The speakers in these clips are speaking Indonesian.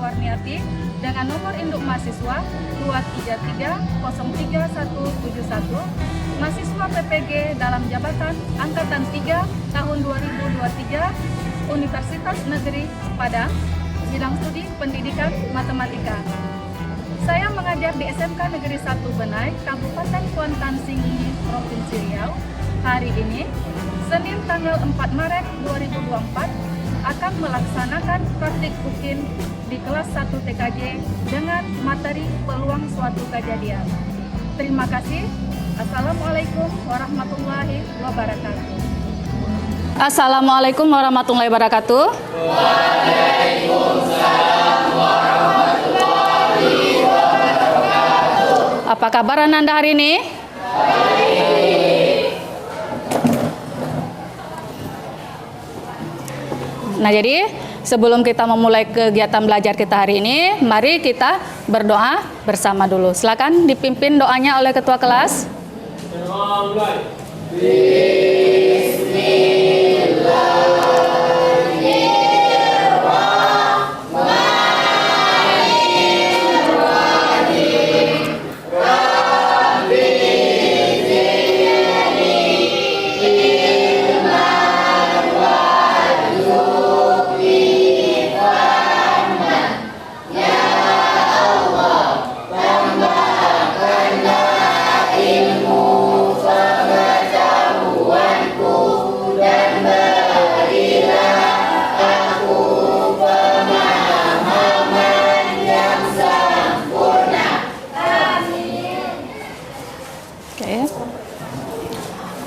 Warniati dengan nomor induk mahasiswa 233-03171, mahasiswa PPG dalam jabatan Angkatan 3 tahun 2023 Universitas Negeri Padang, bidang studi pendidikan matematika. Saya mengajar di SMK Negeri 1 Benai, Kabupaten Kuantan Sengingi, Provinsi Riau. Hari ini, Senin tanggal 4 Maret 2024, akan melaksanakan praktik UKIN di kelas 1 TKJ dengan materi peluang suatu kejadian. Terima kasih. Assalamualaikum warahmatullahi wabarakatuh. Assalamualaikum warahmatullahi wabarakatuh. Waalaikumsalam warahmatullahi wabarakatuh. Apa kabar Anda hari ini? Baik. Nah, jadi sebelum kita memulai kegiatan belajar kita hari ini, mari kita berdoa bersama dulu. Silakan dipimpin doanya oleh ketua kelas.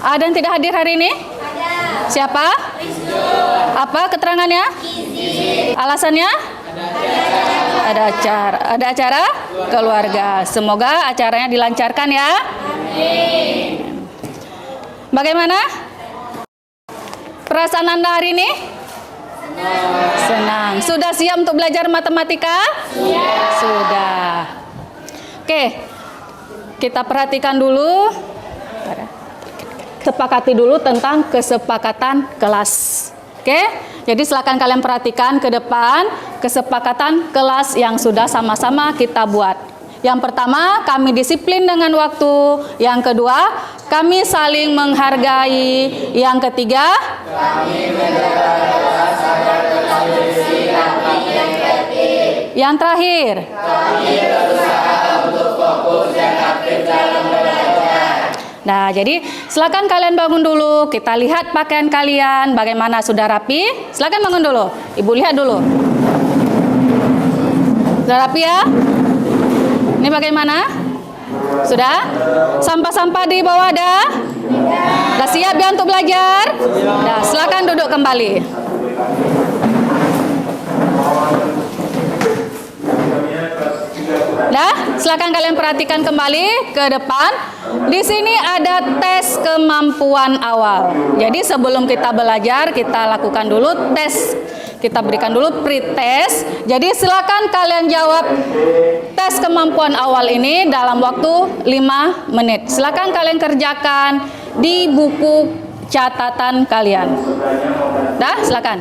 Ada yang tidak hadir hari ini? Ada. Siapa? Apa keterangannya? Alasannya? Ada acara. Ada acara keluarga. Semoga acaranya dilancarkan ya. Amin. Bagaimana perasaan Anda hari ini? Senang. Sudah siap untuk belajar matematika? Sudah. Oke. Kita perhatikan dulu. Sepakati dulu tentang kesepakatan kelas. Oke, jadi silakan kalian perhatikan ke depan kesepakatan kelas yang sudah sama-sama kita buat. Yang pertama, kami disiplin dengan waktu. Yang kedua, kami saling menghargai. Yang ketiga, kami menjaga kelas agar tetap bersih, rapi, dan tertib. Yang terakhir, kami berusaha untuk fokus dan aktif dalam belajar. Nah, jadi silakan kalian bangun dulu. Kita lihat pakaian kalian bagaimana, sudah rapi. Silakan bangun dulu. Ibu lihat dulu. Sudah rapi ya? Ini bagaimana? Sudah? Sampah-sampah di bawah ada? Sudah siap ya untuk belajar? Nah, silakan duduk kembali. Nah, silakan kalian perhatikan kembali ke depan. Di sini ada tes kemampuan awal. Jadi sebelum kita belajar, kita lakukan dulu tes. Kita berikan dulu pre-test. Jadi silakan kalian jawab tes kemampuan awal ini dalam waktu 5 menit. Silakan kalian kerjakan di buku catatan kalian. Dah, silakan.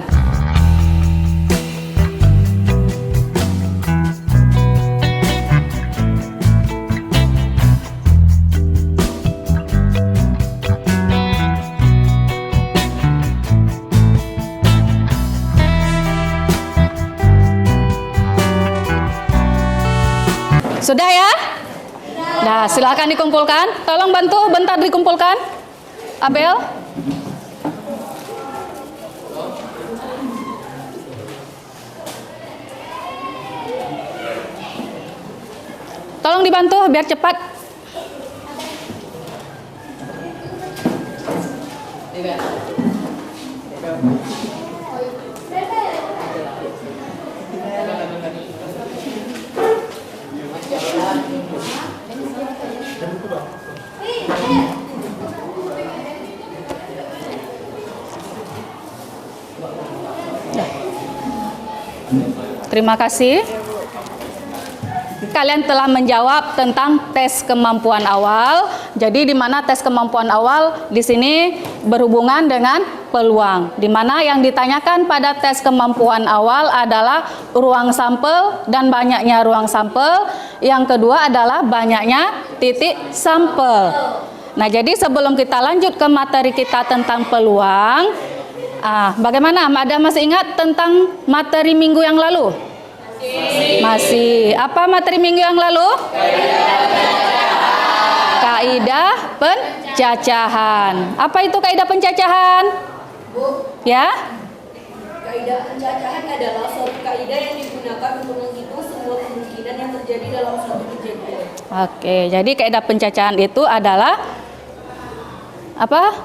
Sudah ya? Nah, silakan dikumpulkan. Tolong bantu bentar dikumpulkan. Abel. Tolong dibantu biar cepat. Terima kasih. Kalian telah menjawab tentang tes kemampuan awal. Jadi di mana tes kemampuan awal di sini berhubungan dengan peluang, di mana yang ditanyakan pada tes kemampuan awal adalah ruang sampel dan banyaknya ruang sampel. Yang kedua adalah banyaknya titik sampel. Nah, jadi sebelum kita lanjut ke materi kita tentang peluang, bagaimana? Ada masih ingat tentang materi minggu yang lalu? Masih. Apa materi minggu yang lalu? Kaidah pencacahan. Apa itu kaidah pencacahan? Ya? Kaidah pencacahan adalah suatu kaidah yang digunakan untuk menghitung semua kemungkinan yang terjadi dalam suatu kejadian. Oke, jadi kaidah pencacahan itu adalah apa?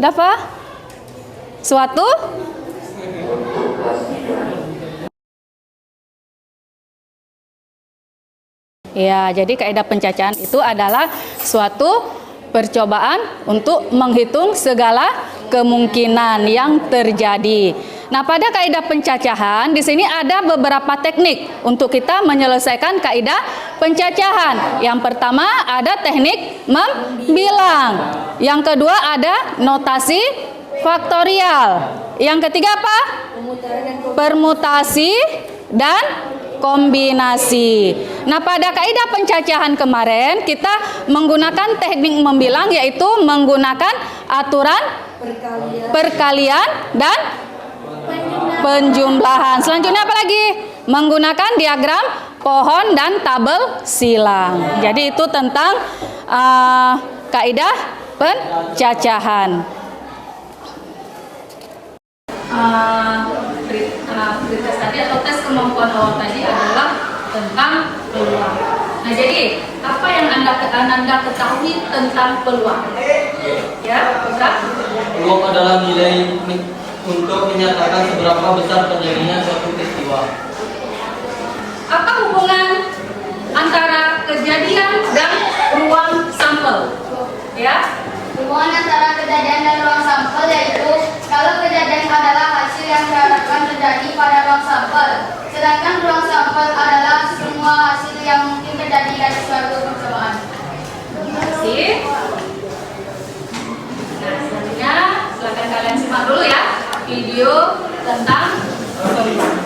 Dafa? Suatu ya, jadi kaidah pencacahan itu adalah suatu percobaan untuk menghitung segala kemungkinan yang terjadi. Nah, pada kaidah pencacahan di sini ada beberapa teknik untuk kita menyelesaikan kaidah pencacahan. Yang pertama ada teknik membilang. Yang kedua ada notasi faktorial. Yang ketiga apa? Permutasi dan kombinasi. Nah, pada kaidah pencacahan kemarin kita menggunakan teknik membilang, yaitu menggunakan aturan perkalian dan penjumlahan. Selanjutnya apa lagi? Menggunakan diagram pohon dan tabel silang. Jadi itu tentang kaidah pencacahan. Pretest tadi atau tes kemampuan awal tadi adalah tentang peluang. Nah, jadi apa yang anda ketahui tentang peluang? Ya, Ustaz? Peluang adalah nilai untuk menyatakan seberapa besar terjadinya suatu peristiwa. Apa hubungan antara kejadian dan ruang sampel? Ya? Hubungan antara kejadian dan ruang sampel yaitu kalau kejadian adalah hasil yang diharapkan terjadi pada ruang sampel, sedangkan ruang sampel adalah semua hasil yang mungkin terjadi dari suatu percobaan. Terima kasih. Nah, selanjutnya silakan kalian simak dulu ya video tentang peluang.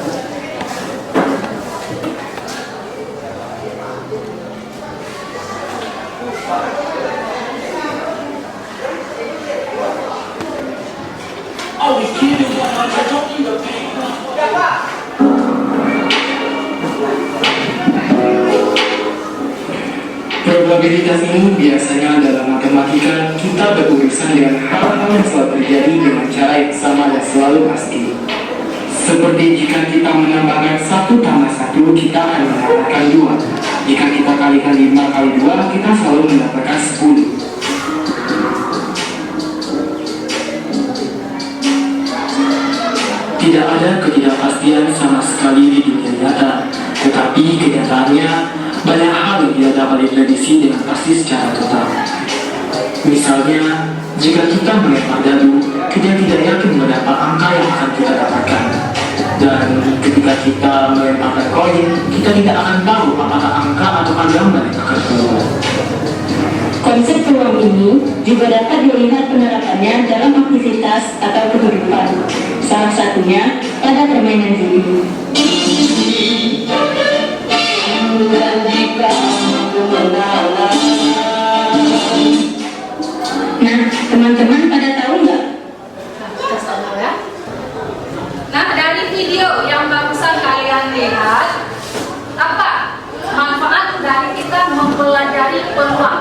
Probabilitas ini biasanya dalam matematika kita berurusan dengan hal-hal yang selalu terjadi dengan cara yang sama dan selalu pasti. Seperti jika kita menambahkan 1 tambah 1, kita akan mendapatkan 2. Jika kita kalikan 5 kali 2, kita selalu mendapatkan 10. Tidak ada ketidakpastian sama sekali di dunia nyata, tetapi kenyataannya banyak hal yang tidak dapat diprediksi dengan pasti secara total. Misalnya, jika kita melempar dadu, kita tidak yakin berapa angka yang akan kita dapatkan. Dan ketika kita melemparkan koin, kita tidak akan tahu apakah angka atau gambar yang akan keluar. Konsep peluang ini juga dapat dilihat penerapannya dalam aktivitas atau kehidupan. Salah satunya pada permainan judi. Nah, teman-teman pada tahu nggak? Kita tahu ya. Nah, dari video yang barusan kalian lihat, apa manfaat dari kita mempelajari peluang?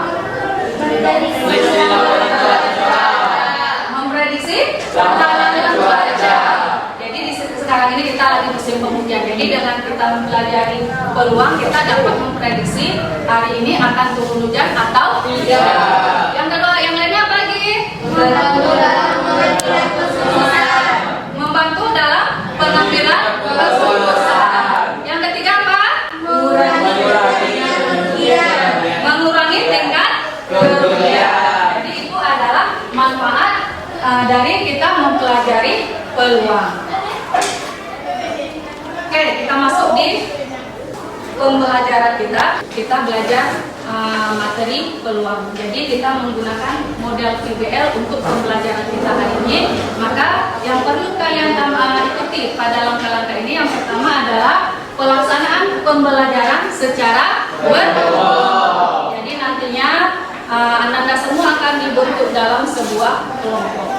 Memprediksi tantangan cuaca. Jadi sekarang ini kita lagi musim penghujan. Jadi dengan kita mempelajari peluang, kita dapat memprediksi hari ini akan turun hujan atau tidak. Yang kedua, yang lainnya apa lagi? Membantu dalam pengambilan keputusan. Yang ketiga apa? Mengurangi tingkat kerugian. Jadi itu adalah manfaat dari kita mempelajari peluang. Oke, kita masuk di pembelajaran kita. Kita belajar materi peluang. Jadi kita menggunakan model PBL untuk pembelajaran kita hari ini. Maka yang perlu kalian ikuti pada langkah-langkah ini, yang pertama adalah pelaksanaan pembelajaran secara berkelompok. Jadi nantinya Anda semua akan dibentuk dalam sebuah kelompok.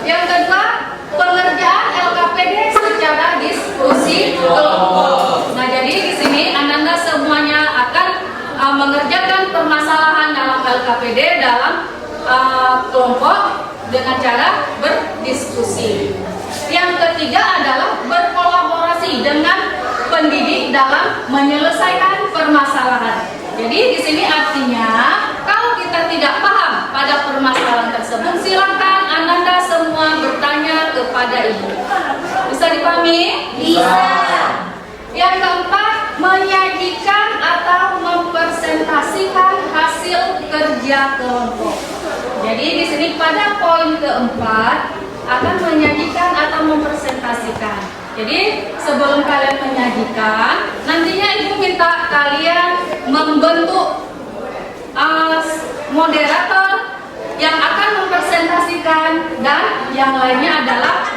Yang kedua, pengerjaan LKPD secara diskusi kelompok. Nah, jadi di sini Anda semuanya akan mengerjakan permasalahan dalam LKPD dalam kelompok dengan cara berdiskusi. Yang ketiga adalah berkolaborasi dengan pendidik dalam menyelesaikan permasalahan. Jadi di sini artinya kalau kita tidak paham pada permasalahan tersebut, silakan Anda semua bertanya kepada ibu. Bisa dipahami? Bisa. Yang keempat, menyajikan atau mempresentasikan hasil kerja kelompok. Jadi di sini pada poin keempat akan menyajikan atau mempresentasikan. Jadi sebelum kalian menyajikan, nantinya ibu minta kalian membentuk moderator yang akan mempresentasikan, dan yang lainnya adalah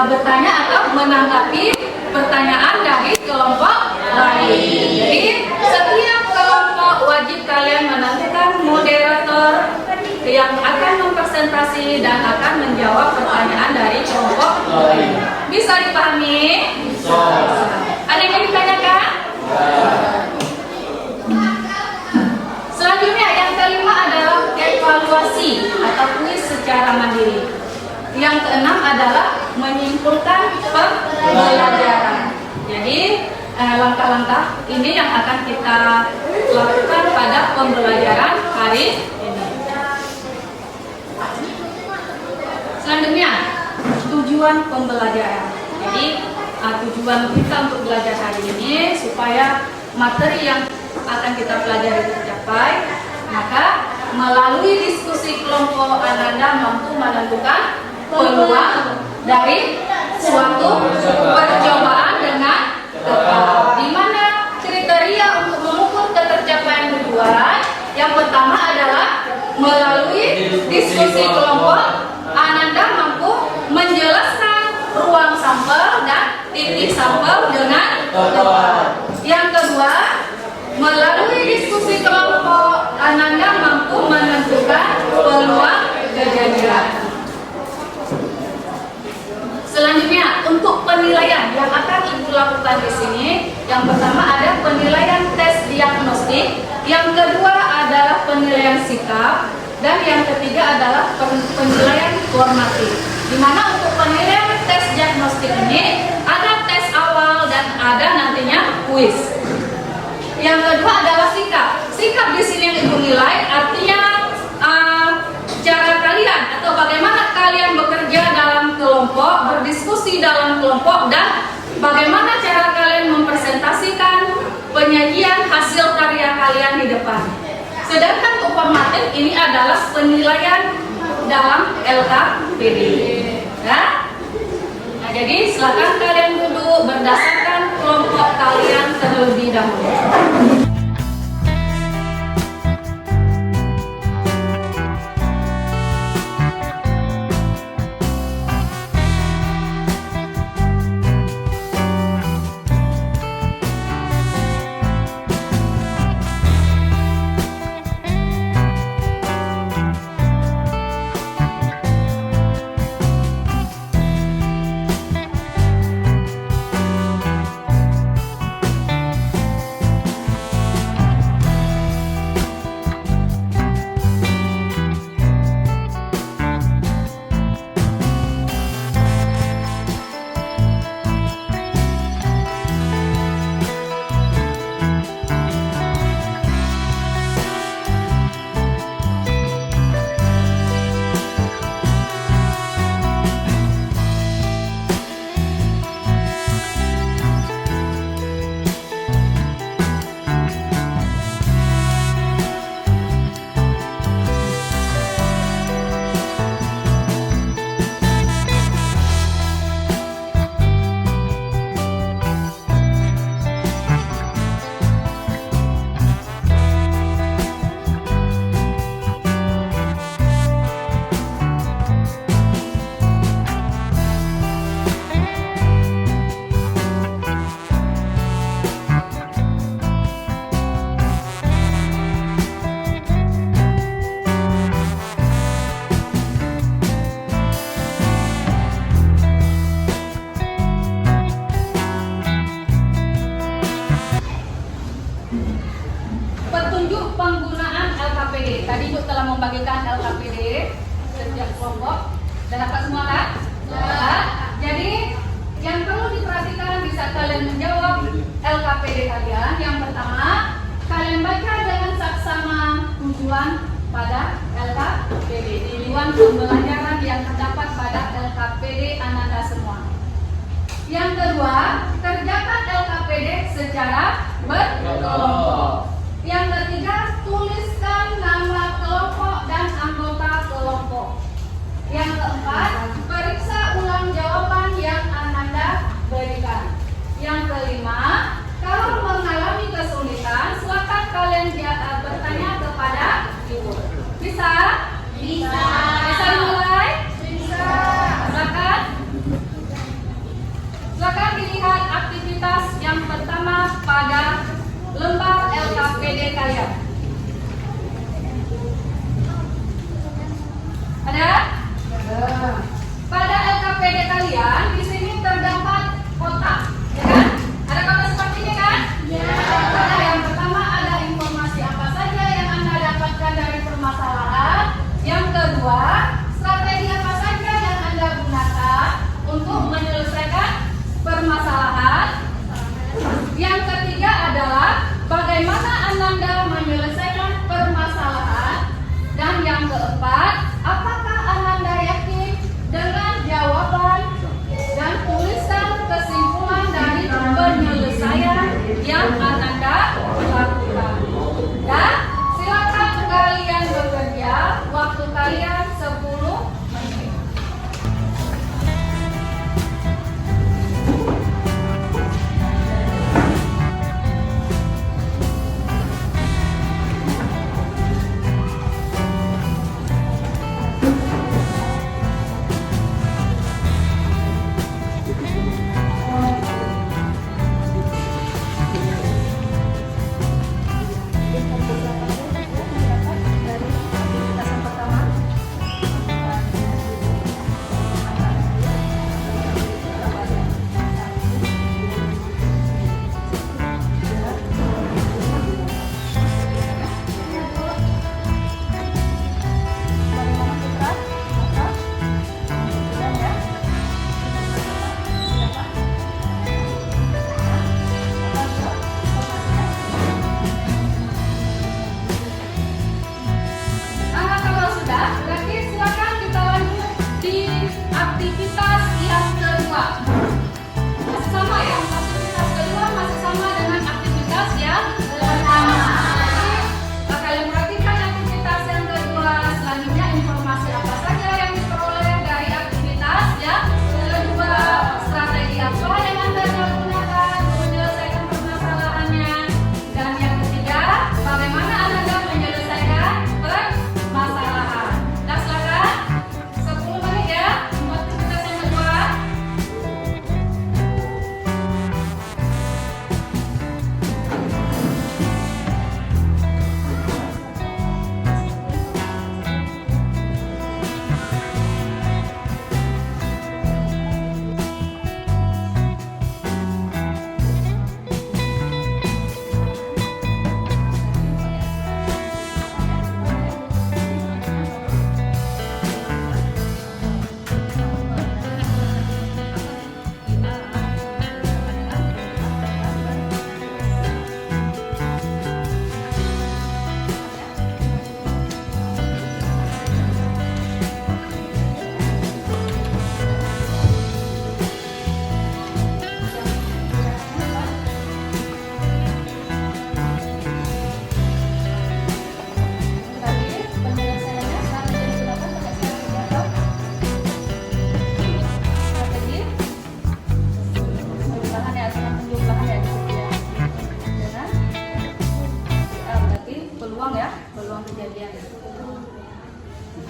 bertanya atau menanggapi pertanyaan dari kelompok lain. Jadi setiap kelompok wajib kalian menentukan moderator yang akan mempresentasi dan akan menjawab pertanyaan dari kelompok lain. Bisa dipahami? Bisa. Ada yang ditanyakan? Selanjutnya yang kelima adalah evaluasi atau kuis secara mandiri. Yang keenam adalah menyimpulkan pembelajaran. Jadi langkah-langkah ini yang akan kita lakukan pada pembelajaran hari ini. Selanjutnya, tujuan pembelajaran. Jadi tujuan kita untuk belajar hari ini supaya materi yang akan kita pelajari tercapai, maka melalui diskusi kelompok Anda mampu menentukan peluang dari suatu percobaan dengan tetap, di mana kriteria untuk mengukur ketercapaian tujuan yang pertama adalah melalui diskusi kelompok Anda mampu menjelaskan ruang sampel dan titik sampel dengan tepat. Yang kedua, melalui diskusi kelompok Anda mampu menentukan peluang kejadian. Selanjutnya, untuk penilaian yang akan ibu lakukan di sini, yang pertama ada penilaian tes diagnostik, yang kedua adalah penilaian sikap, dan yang ketiga adalah penilaian formatif. Di mana untuk penilaian tes diagnostik ini ada tes awal dan ada nantinya kuis. Yang kedua adalah sikap. Sikap di sini yang ibu nilai artinya cara kalian atau bagaimana kalian bekerja dalam kelompok, berdiskusi dalam kelompok, dan bagaimana cara kalian mempresentasikan penyajian hasil karya kalian di depan. Sedangkan untuk formatif ini adalah penilaian dalam LKPD. Ya? Nah, jadi silakan kalian duduk berdasarkan kelompok kalian terlebih dahulu. membagikan LKPD setiap kelompok. Dan dapat semua kan? Ya. Jadi yang perlu diperhatikan bisa kalian menjawab LKPD kalian. Yang pertama, kalian baca dengan saksama tujuan pada LKPD di luar pembelajaran yang terdapat pada LKPD Ananda semua. Yang kedua, kerjakan LKPD secara berkelompok. Yang ketiga, tuliskan nama kelompok dan anggota kelompok. Yang keempat, periksa ulang jawaban yang Ananda berikan. Yang kelima, kalau mengalami kesulitan, silakan kalian bertanya kepada ibu. Bisa? Bisa. Bisa mulai? Bisa. Silakan dilihat aktivitas yang pertama pada lembar LKPD kalian. Ada? Pada LKPD kalian di sini terdapat kotak, ya kan? Ada kotak seperti ini kan? Ya. Pada yang pertama ada informasi apa saja yang Anda dapatkan dari permasalahan. Yang kedua, strategi apa saja yang Anda gunakan untuk menyelesaikan permasalahan. Yang ketiga adalah bagaimana Ananda menyelesaikan permasalahan. Dan yang keempat, apakah Ananda yakin dengan jawaban dan tulisan kesimpulan dari penyelesaian yang Ananda lakukan. Dan silakan kalian bekerja, waktu kalian 10 menit. Aktivitas yang kedua masih sama ya, aktivitas kedua masih sama dengan aktivitas yang pertama. Kalian perhatikan aktivitas yang kedua. Selanjutnya informasi apa saja yang diperoleh dari aktivitas yang kedua, strategi apa yang Anda gunakan untuk menyelesaikan permasalahannya, dan yang ketiga, bagaimana Anda menyelesaikan permasalahan. Nah, silakan 10 menit ya.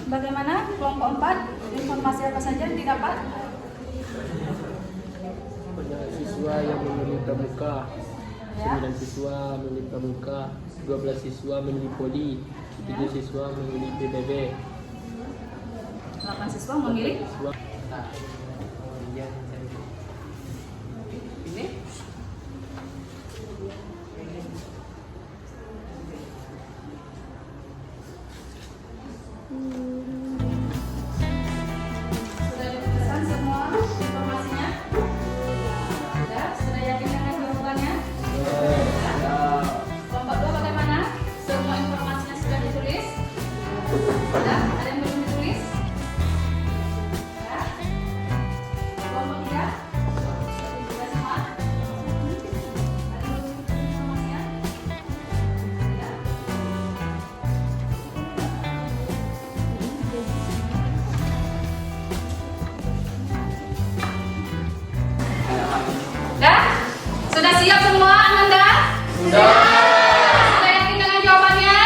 Bagaimana kelompok 4, informasi apa saja yang didapat? Banyak siswa yang memilih pramuka, 9 siswa memilih pramuka, 12 siswa memilih poli, 7 siswa memilih PBB, 8 siswa memilih ini. Sudah yakin dengan jawabannya?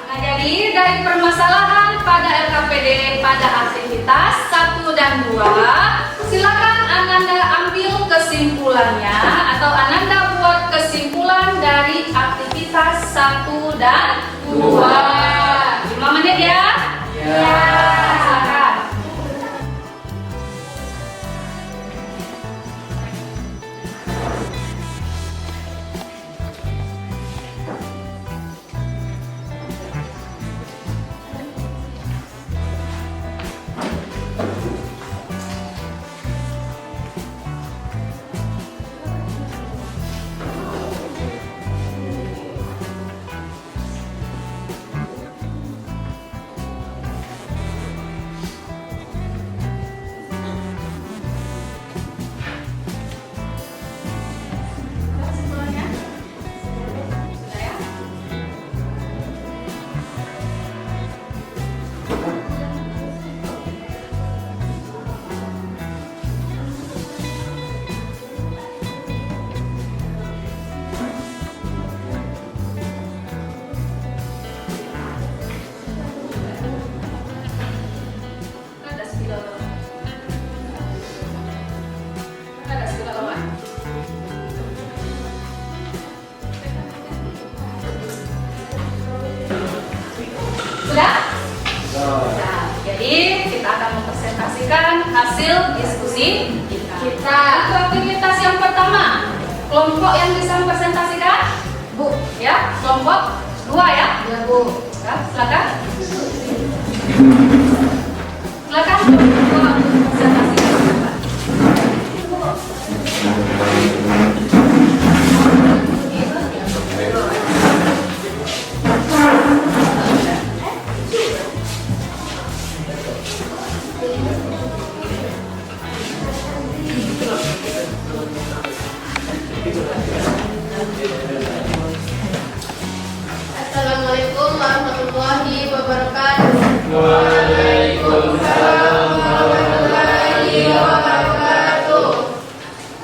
Nah, jadi dari permasalahan pada LKPD pada aktivitas 1 dan 2, silakan Ananda ambil kesimpulannya atau Ananda buat kesimpulan dari aktivitas 1 dan 2. 5 menit ya? Silakan. Sudah? Nah, jadi kita akan mempresentasikan hasil diskusi kita. Untuk aktivitas yang pertama, kelompok yang bisa mempresentasikan, Bu, ya, kelompok 2 ya? Ya, Bu. Ya, silakan. Silakan kelompok 2 mempresentasikan. Assalamualaikum warahmatullahi wabarakatuh. Waalaikumsalam warahmatullahi wabarakatuh.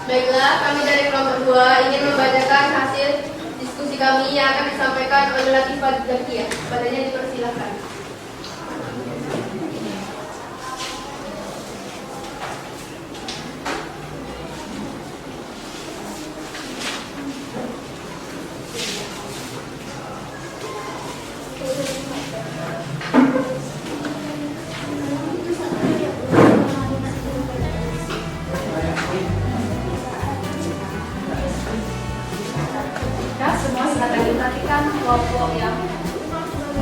Baiklah, kami dari kelompok 2 ingin membacakan hasil diskusi kami yang akan disampaikan oleh Latifah Zakia. Padanya dipersilakan. Ya, semua silakan diperhatikan kelompok yang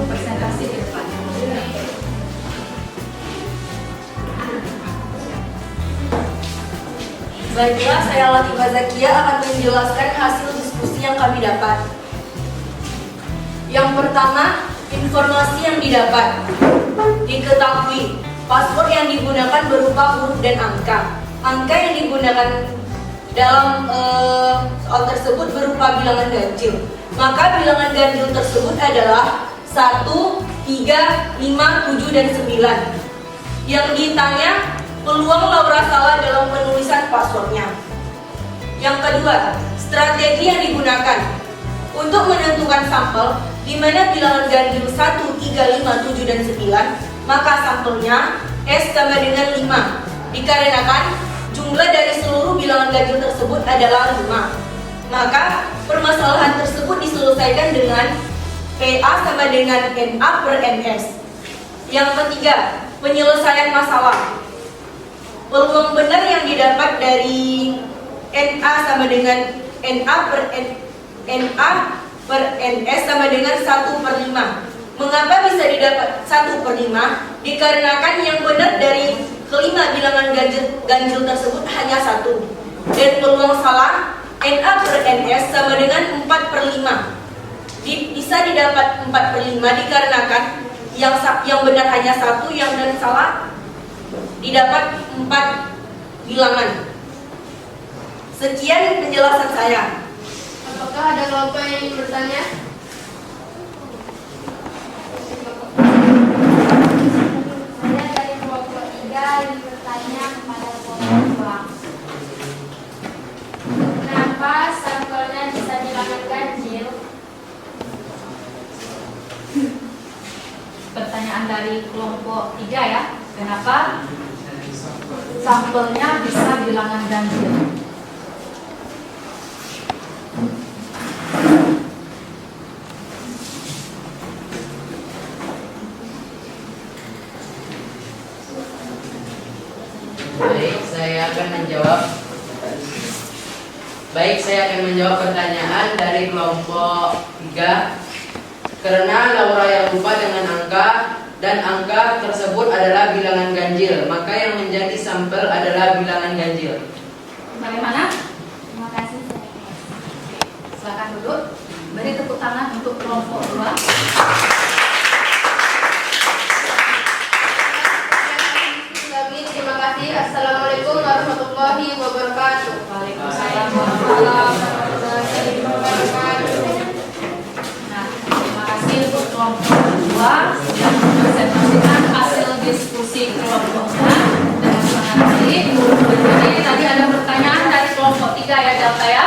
presentasi di depan. Baiklah, saya Latifah Zakia akan menjelaskan hasil diskusi yang kami dapat. Yang pertama, informasi yang didapat. Diketahui, paspor yang digunakan berupa huruf dan angka. Angka yang digunakan dalam soal tersebut berupa bilangan ganjil. Maka bilangan ganjil tersebut adalah 1, 3, 5, 7, dan 9. Yang ditanya, peluang Laura salah dalam penulisan paspornya. Yang kedua, strategi yang digunakan. Untuk menentukan sampel, di mana bilangan ganjil 1, 3, 5, 7, dan 9, maka sampelnya S sama dengan 5. Dikarenakan jumlah dari seluruh bilangan ganjil tersebut adalah 5. Maka permasalahan tersebut diselesaikan dengan PA sama dengan NA per NS. Yang ketiga, penyelesaian masalah. Peluang benar yang didapat dari NA sama dengan NA per NS sama dengan 1/5. Mengapa bisa didapat 1/5? Dikarenakan yang benar dari kelima bilangan ganjil tersebut hanya 1. Dan peluang salah NA per NS sama dengan 4/5. Bisa didapat 4/5 dikarenakan yang benar hanya 1, yang dan salah didapat 4 bilangan. Sekian penjelasan saya. Apakah ada kelompok yang ingin bertanya? Saya dari kelompok 3 ingin bertanya kepada kelompok 2. Kenapa sampelnya pertanyaan dari kelompok 3 ya. Kenapa sampelnya bisa bilangan ganjil? Baik, saya akan menjawab pertanyaan dari kelompok 3. Karena Laura yang lupa dengan angka dan angka tersebut adalah bilangan ganjil, maka yang menjadi sampel adalah bilangan ganjil. Bagaimana? Terima kasih. Silakan duduk. Beri tepuk tangan untuk kelompok 2. Terima kasih. Assalamualaikum warahmatullahi wabarakatuh. Waalaikumsalam warahmatullahi wabarakatuh. Nah, terima kasih untuk kelompok 2 yang mempresentasikan hasil diskusi kelompoknya dengan sangat baik. Jadi tadi ada pertanyaan dari kelompok 3 ya Delta ya.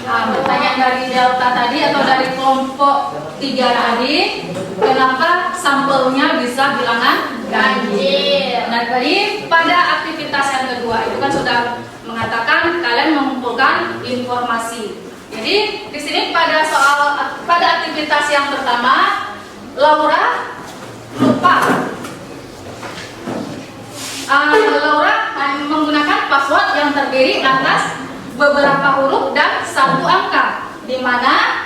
Nah, pertanyaan dari Delta tadi atau dari kelompok 3 tadi, kenapa sampelnya bisa bilangan ganjil? Nah, tadi pada aktivitas yang kedua itu kan sudah mengatakan kalian mengumpulkan informasi. Jadi di sini pada aktivitas yang pertama, Laura lupa. Laura menggunakan password yang terdiri atas beberapa huruf dan satu angka, di mana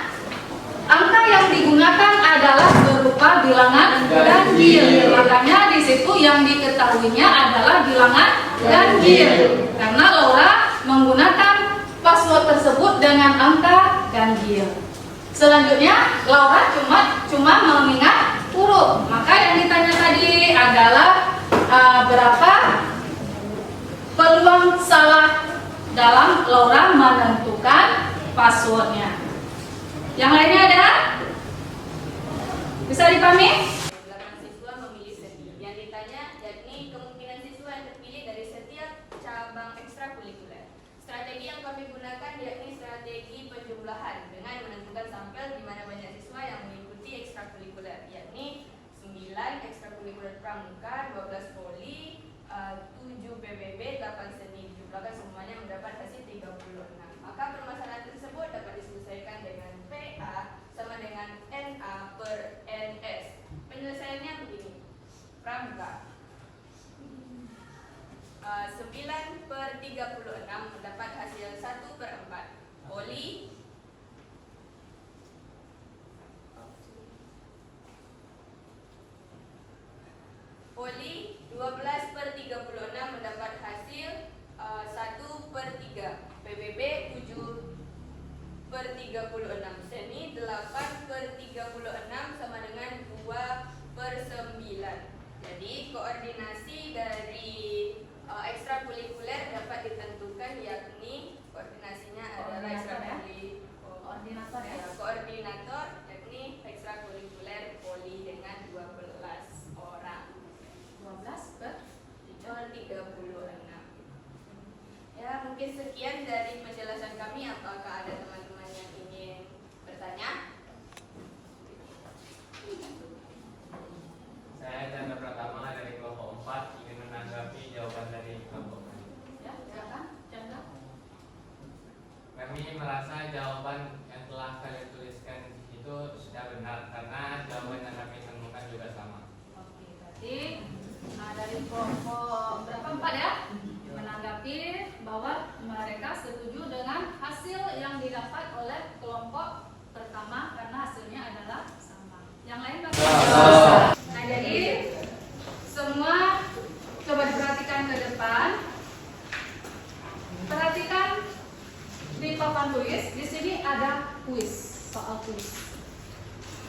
angka yang digunakan adalah berupa bilangan ganjil. Makanya di situ yang diketahuinya adalah bilangan ganjil. Karena Laura menggunakan password tersebut dengan angka ganjil. Selanjutnya Laura cuma mengingat huruf. Maka yang ditanya tadi adalah berapa peluang salah dalam Laura menentukan passwordnya. Yang lainnya ada? Bisa dipahami? Belakang siswa memilih seni. Yang ditanya yakni kemungkinan siswa yang terpilih dari setiap cabang ekstrakurikuler. Strategi yang kami gunakan yakni strategi penjumlahan dengan menentukan sampel di mana banyak siswa yang mengikuti ekstrakurikuler, yakni 9 ekstrakurikuler pramuka, 12 poli, 7 PBB, 8 seni. Dijumlahkan semuanya mendapat hasil 36. Maka permasalahan tersebut dapat diselesaikan dengan PA sama dengan NA per NS. Penyelesaiannya begini. Pramuka 9 per 36 mendapat hasil 1/4. Poli 12 per 36 mendapat hasil 1/3. PBB 7 per 36. Seni 8 per 36 sama dengan 2/9. Jadi koordinasi dari ekstrakurikuler dapat ditentukan, yakni koordinasinya adalah Koordinator ya. koordinator yakni ekstrakurikuler poli dengan 12 orang. 12 per 36. Ya, mungkin sekian dari penjelasan kami. Apakah ada teman-teman yang ingin bertanya? Saya Chandra Pratama dari kelompok 4 ingin menanggapi jawaban dari kelompok. Ya, silakan. Chandra. Kami merasa jawaban yang telah kalian tuliskan itu sudah benar karena jawaban yang kami temukan juga sama. Oke, berarti dari kelompok berapa 4 ya? Menanggapi bahwa mereka setuju dengan hasil yang didapat oleh kelompok pertama karena hasilnya adalah sama. Yang lain bagaimana? Nah, jadi semua coba diperhatikan ke depan. Perhatikan di papan tulis, di sini ada kuis, soal kuis.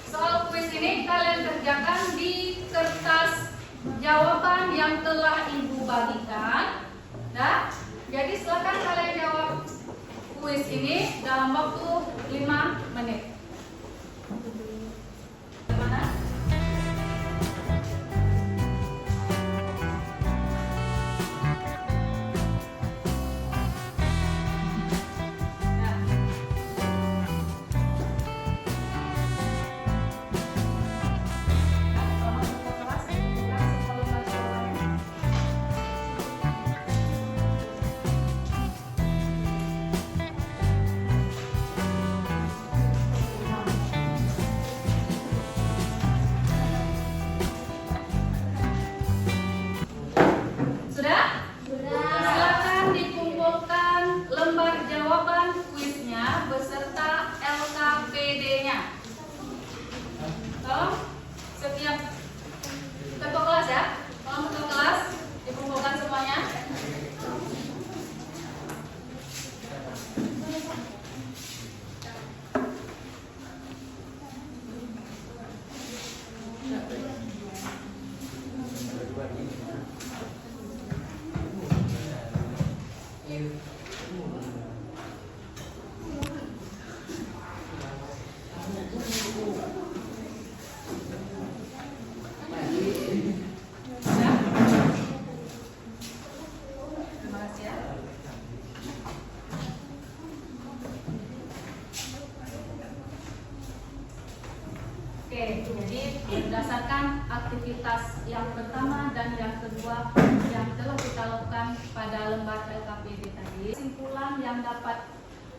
Soal kuis ini kalian kerjakan di kertas jawaban yang telah Ibu bagikan. Nah, jadi silakan kalian jawab kuis ini dalam waktu 5 menit. Bagaimana? Nah, kalau masuk ke kelas Oke, jadi berdasarkan aktivitas yang pertama dan yang kedua yang telah kita lakukan pada lembar LKPD tadi, kesimpulan yang dapat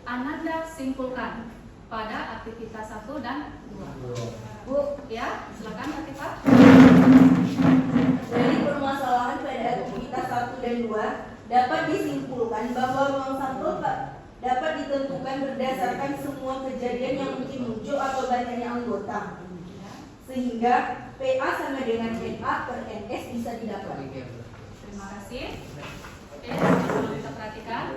Ananda simpulkan pada aktivitas 1 dan 2. Bu, ya, silakan Latifah. Dari permasalahan pada aktivitas 1 dan 2 dapat disimpulkan bahwa ruang sampel dapat ditentukan berdasarkan semua kejadian yang mungkin muncul atau banyaknya anggota, sehingga PA sama dengan NA per NS bisa didapat. Terima kasih. Oke, sama kita perhatikan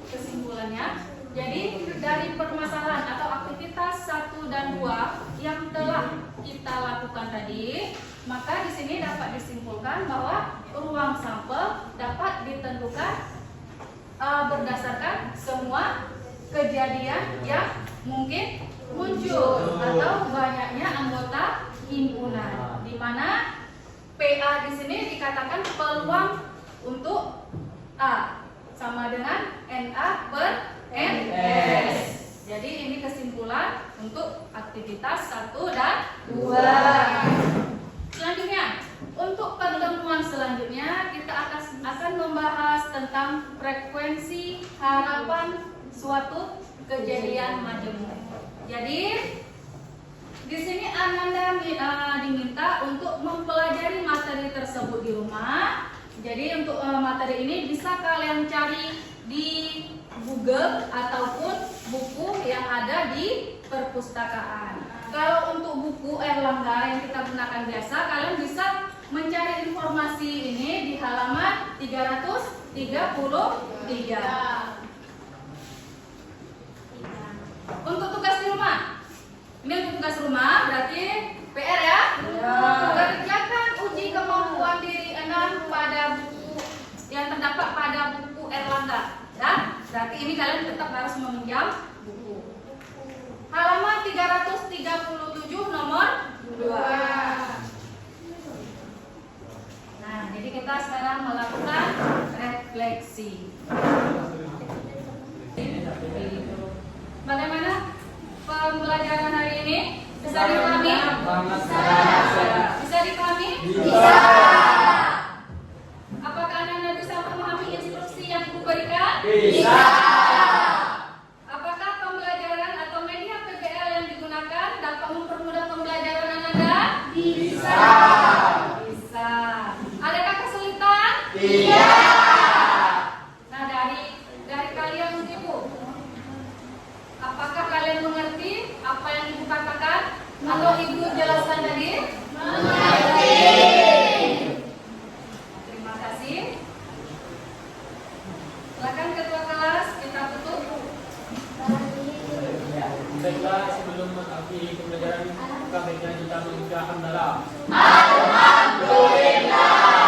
kesimpulannya. Jadi dari permasalahan atau aktivitas 1 dan 2 yang telah kita lakukan tadi, maka di sini dapat disimpulkan bahwa ruang sampel dapat ditentukan berdasarkan semua kejadian yang mungkin muncul atau banyaknya anggota himpunan, di mana PA di sini dikatakan peluang untuk A sama dengan NA per NS. Jadi ini kesimpulan untuk aktivitas 1 dan 2. Selanjutnya, untuk pertemuan selanjutnya kita akan membahas tentang frekuensi harapan suatu kejadian majemuk. Jadi di sini Ananda diminta untuk mempelajari materi tersebut di rumah. Jadi untuk materi ini bisa kalian cari di Google ataupun buku yang ada di perpustakaan. Kalau untuk buku Erlangga yang kita gunakan biasa, kalian bisa mencari informasi ini di halaman 333. Untuk tugas di rumah, ini untuk tugas rumah berarti PR ya. Kerjakan uji kemampuan diri 6 pada buku yang terdapat pada buku Erlangga. Ya, berarti ini kalian tetap harus meminjam buku. Halaman 337 nomor 2. Nah, jadi kita sekarang melakukan refleksi. Bagaimana pembelajaran hari ini? Bisa dipahami? Bisa dipahami? Bisa. Apakah Anda bisa memahami instruksi yang Ibu berikan? Bisa. Apakah pembelajaran atau media PBL yang digunakan dapat mempermudah pembelajaran Anda? Bisa. Bisa. Adakah kesulitan? Iya. Nah, dari kalian Ibu, apakah kalian mengerti apa yang Ibu katakan atau Ibu jelaskan tadi? Mengerti. Terima kasih. Silakan ketua kelas, kita tutup. Baiklah, sebelum mengakhiri pembelajaran, baiknya kita mengucapkan hamdalah. Alhamdulillah.